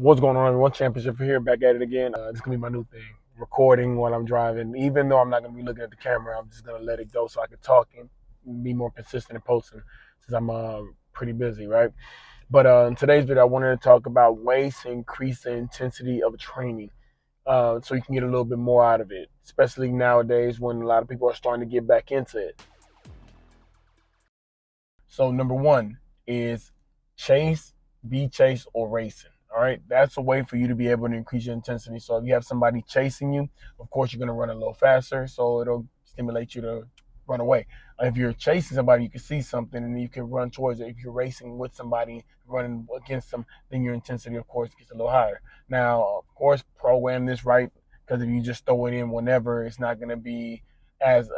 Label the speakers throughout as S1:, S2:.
S1: What's going on, everyone? Championship here, back at it again. This is gonna be my new thing, recording while I'm driving. Even though I'm not gonna be looking at the camera, I'm just gonna let it go so I can talk and be more consistent in posting since I'm pretty busy, right? But in today's video, I wanted to talk about ways to increase the intensity of training, so you can get a little bit more out of it, especially nowadays when a lot of people are starting to get back into it. So number one is chase, be chased, or racing. All right, that's a way for you to be able to increase your intensity. So if you have somebody chasing you, of course you're going to run a little faster, so it'll stimulate you to run away. If you're chasing somebody, you can see something and you can run towards it. If you're racing with somebody, running against them, then your intensity, of course, gets a little higher. Now, of course, program this right, because if you just throw it in whenever, it's not going to be as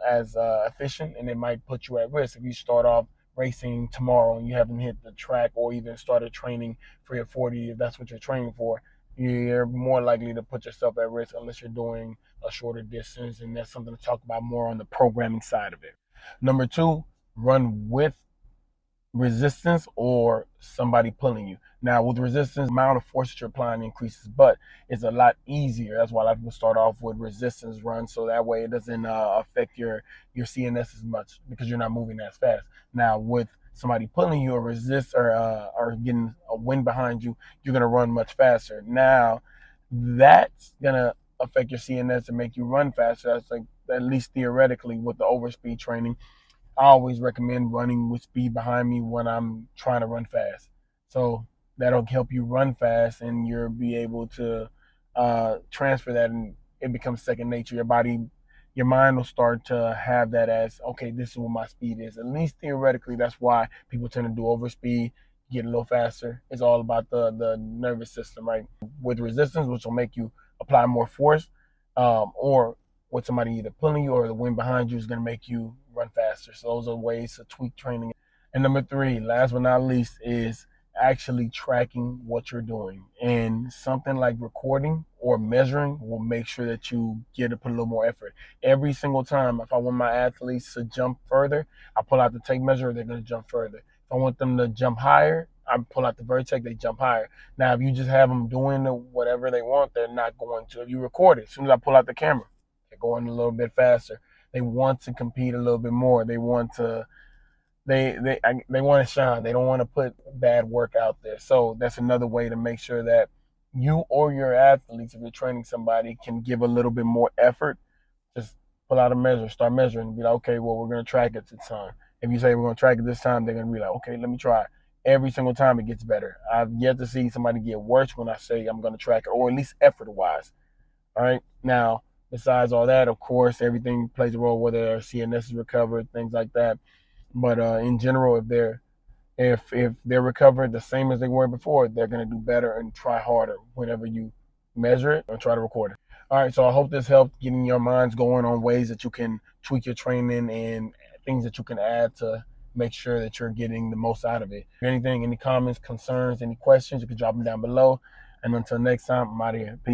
S1: efficient, and it might put you at risk if you start off racing tomorrow and you haven't hit the track or even started training for your 40, if that's what you're training for. You're more likely to put yourself at risk unless you're doing a shorter distance, and that's something to talk about more on the programming side of it. Number two, run with resistance or somebody pulling you. Now, with resistance, the amount of force that you're applying increases, but it's a lot easier. That's why a lot of people start off with resistance runs, so that way it doesn't affect your CNS as much because you're not moving as fast. Now, with somebody pulling you or resist or getting a wind behind you, you're gonna run much faster. Now, that's gonna affect your CNS and make you run faster. That's like at least theoretically with the overspeed training. I always recommend running with speed behind me when I'm trying to run fast. So that'll help you run fast, and you'll be able to transfer that, and it becomes second nature. Your body, your mind will start to have that as, okay, this is what my speed is. At least theoretically, that's why people tend to do overspeed, get a little faster. It's all about the nervous system, right? With resistance, which will make you apply more force, or with somebody either pulling you or the wind behind you is going to make you run faster. So those are ways to tweak training. And number three, last but not least, is actually tracking what you're doing. And something like recording or measuring will make sure that you get to put a little more effort. Every single time, if I want my athletes to jump further, I pull out the tape measure, they're going to jump further. If I want them to jump higher, I pull out the vertex, they jump higher. Now, if you just have them doing whatever they want, they're not going to. If you record it, as soon as I pull out the camera, they're going a little bit faster. They want to compete a little bit more. They want to they want to shine. They don't want to put bad work out there. So that's another way to make sure that you or your athletes, if you're training somebody, can give a little bit more effort. Just pull out a measure, start measuring, and be like, okay, well, we're going to track it this time. If you say we're going to track it this time, they're going to be like, okay, let me try. Every single time it gets better. I've yet to see somebody get worse when I say I'm going to track it, or at least effort-wise. All right. Now, besides all that, of course, everything plays a role, whether their CNS is recovered, things like that. But in general, if they're recovered the same as they were before, they're gonna do better and try harder whenever you measure it or try to record it. All right, so I hope this helped getting your minds going on ways that you can tweak your training and things that you can add to make sure that you're getting the most out of it. If anything, any comments, concerns, any questions, you can drop them down below. And until next time, I'm out of here. Peace.